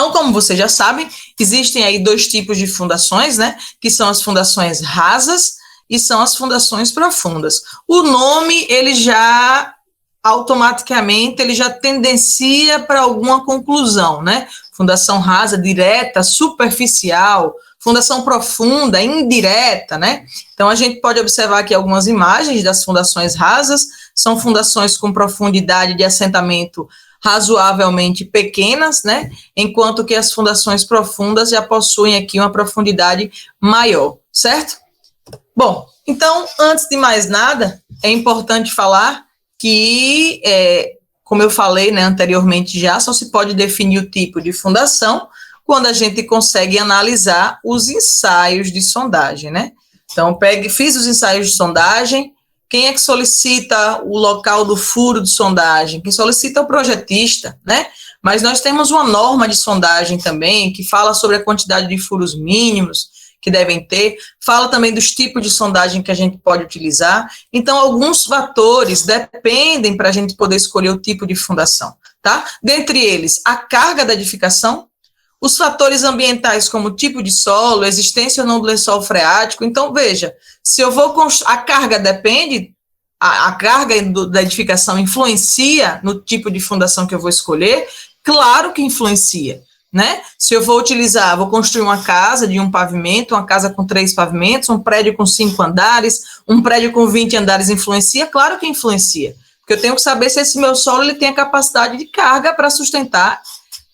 Então, como vocês já sabem, existem aí dois tipos de fundações, né? Que são as fundações rasas e são as fundações profundas. O nome, ele já automaticamente, ele já tendencia para alguma conclusão, né? Fundação rasa, direta, superficial, fundação profunda, indireta, né? Então, a gente pode observar aqui algumas imagens das fundações rasas, são fundações com profundidade de assentamento razoavelmente pequenas, né? Enquanto que as fundações profundas já possuem aqui uma profundidade maior, certo? Bom, então, antes de mais nada, é importante falar que, como eu falei, né, anteriormente já, só se pode definir o tipo de fundação quando a gente consegue analisar os ensaios de sondagem, né? Então, fiz os ensaios de sondagem. Quem é que solicita o local do furo de sondagem? Quem solicita é o projetista, né? Mas nós temos uma norma de sondagem também, que fala sobre a quantidade de furos mínimos que devem ter, fala também dos tipos de sondagem que a gente pode utilizar. Então, alguns fatores dependem para a gente poder escolher o tipo de fundação, tá? Dentre eles, a carga da edificação, os fatores ambientais como tipo de solo, existência ou não do lençol freático. Então, veja, se eu vou a carga depende, a carga da edificação influencia no tipo de fundação que eu vou escolher? Claro que influencia, né? Se eu vou construir uma casa de um pavimento, uma casa com 3 pavimentos, um prédio com 5 andares, um prédio com 20 andares, influencia? Claro que influencia, porque eu tenho que saber se esse meu solo ele tem a capacidade de carga para sustentar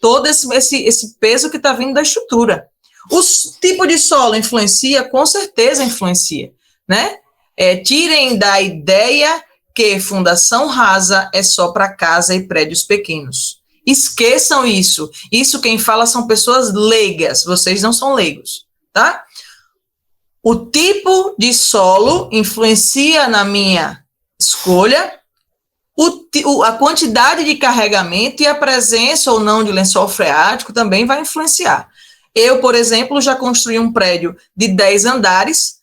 todo esse peso que está vindo da estrutura. O tipo de solo influencia? Com certeza influencia, né? Tirem da ideia que fundação rasa é só para casa e prédios pequenos. Esqueçam isso. Isso quem fala são pessoas leigas, vocês não são leigos, tá? O tipo de solo influencia na minha escolha, a quantidade de carregamento e a presença ou não de lençol freático também vai influenciar. Eu, por exemplo, já construí um prédio de 10 andares,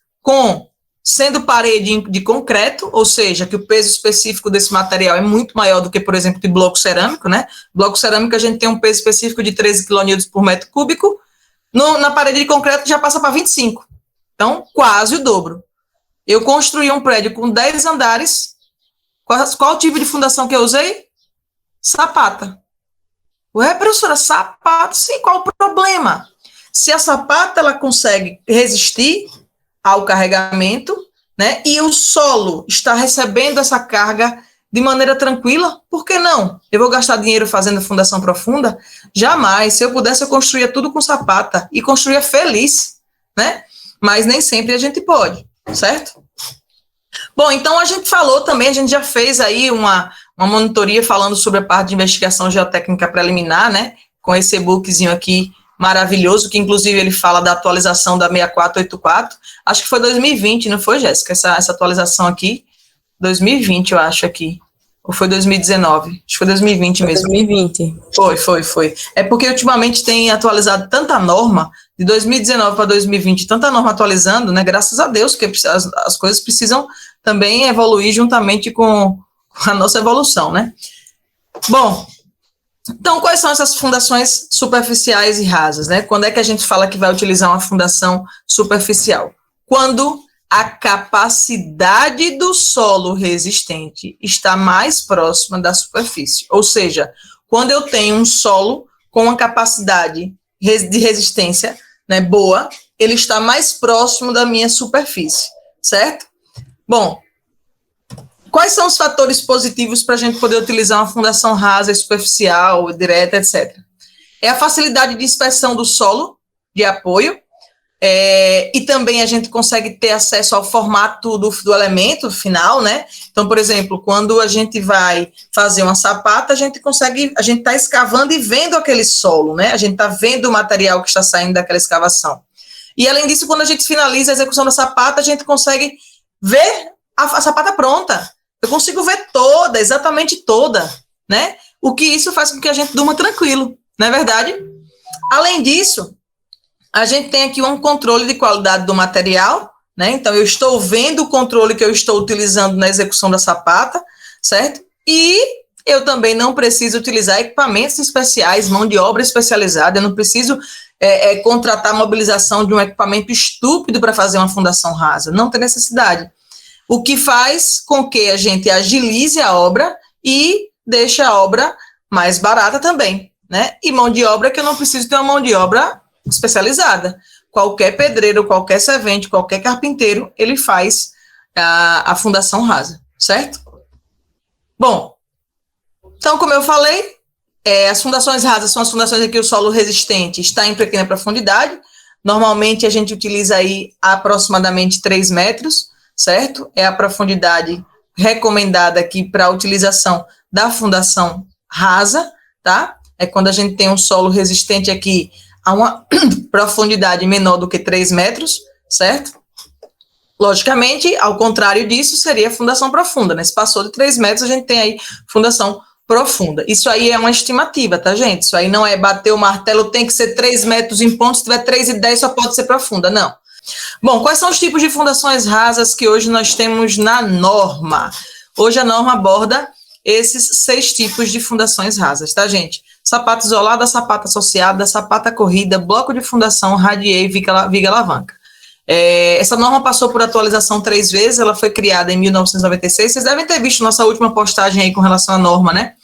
sendo parede de concreto, ou seja, que o peso específico desse material é muito maior do que, por exemplo, de bloco cerâmico, né? Bloco cerâmico a gente tem um peso específico de 13 kN por metro cúbico, na parede de concreto já passa para 25. Então, quase o dobro. Eu construí um prédio com 10 andares. Qual o tipo de fundação que eu usei? Sapata. Ué, professora, sapata, sim, qual o problema? Se a sapata ela consegue resistir ao carregamento, né, e o solo está recebendo essa carga de maneira tranquila, por que não? Eu vou gastar dinheiro fazendo fundação profunda? Jamais. Se eu pudesse, eu construía tudo com sapata e construía feliz, né? Mas nem sempre a gente pode, certo? Bom, então a gente falou também, a gente já fez aí uma monitoria falando sobre a parte de investigação geotécnica preliminar, né, com esse e-bookzinho aqui maravilhoso, que inclusive ele fala da atualização da 6484, acho que foi 2020, não foi, Jéssica, essa atualização aqui, 2020 eu acho aqui, ou foi 2019, acho que foi 2020 mesmo. 2020. Foi. É porque ultimamente tem atualizado tanta norma, de 2019 para 2020, tanta norma atualizando, né, graças a Deus, porque as coisas precisam também evoluir juntamente com a nossa evolução, né. Bom, então quais são essas fundações superficiais e rasas, né? Quando é que a gente fala que vai utilizar uma fundação superficial? Quando a capacidade do solo resistente está mais próxima da superfície, ou seja, quando eu tenho um solo com uma capacidade de resistência, né, boa, ele está mais próximo da minha superfície, certo? Bom, quais são os fatores positivos para a gente poder utilizar uma fundação rasa, superficial, direta, etc.? É a facilidade de inspeção do solo, de apoio, e também a gente consegue ter acesso ao formato do elemento final, né? Então, por exemplo, quando a gente vai fazer uma sapata, a gente está escavando e vendo aquele solo, né? A gente está vendo o material que está saindo daquela escavação. E, além disso, quando a gente finaliza a execução da sapata, a gente consegue ver a sapata pronta. Eu consigo ver exatamente toda, né? O que isso faz com que a gente durma tranquilo, não é verdade? Além disso, a gente tem aqui um controle de qualidade do material, né? Então, eu estou vendo o controle que eu estou utilizando na execução da sapata, certo? E Eu também não preciso utilizar equipamentos especiais, mão de obra especializada, eu não preciso contratar a mobilização de um equipamento estúpido para fazer uma fundação rasa, não tem necessidade. O que faz com que a gente agilize a obra e deixe a obra mais barata também, né? E mão de obra que eu não preciso ter uma mão de obra especializada. Qualquer pedreiro, qualquer servente, qualquer carpinteiro, ele faz a fundação rasa, certo? Bom, então, como eu falei, as fundações rasas são as fundações em que o solo resistente está em pequena profundidade. Normalmente, a gente utiliza aí aproximadamente 3 metros, certo? É a profundidade recomendada aqui para a utilização da fundação rasa, tá? É quando a gente tem um solo resistente aqui a uma profundidade menor do que 3 metros, certo? Logicamente, ao contrário disso, seria a fundação profunda, né? Se passou de 3 metros, a gente tem aí fundação profunda. Isso aí é uma estimativa, tá, gente? Isso aí não é bater o martelo, tem que ser 3 metros em ponto, se tiver 3,10 só pode ser profunda, não. Bom, quais são os tipos de fundações rasas que hoje nós temos na norma? Hoje a norma aborda esses 6 tipos de fundações rasas, tá, gente? Sapata isolada, sapata associada, sapata corrida, bloco de fundação, radier, viga alavanca. Essa norma passou por atualização 3 vezes, ela foi criada em 1996, vocês devem ter visto nossa última postagem aí com relação à norma, né?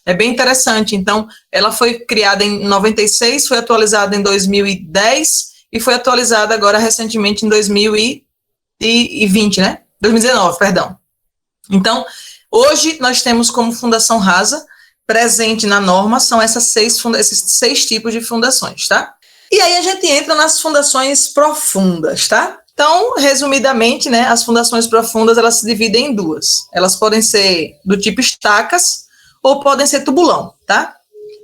É bem interessante, então, ela foi criada em 96, foi atualizada em 2010 e foi atualizada agora recentemente em 2020, né? 2019, perdão. Então, hoje nós temos como fundação rasa, presente na norma, são esses 6 tipos de fundações, tá? E aí a gente entra nas fundações profundas, tá? Então, resumidamente, né, as fundações profundas, elas se dividem em 2. Elas podem ser do tipo estacas ou podem ser tubulão, tá?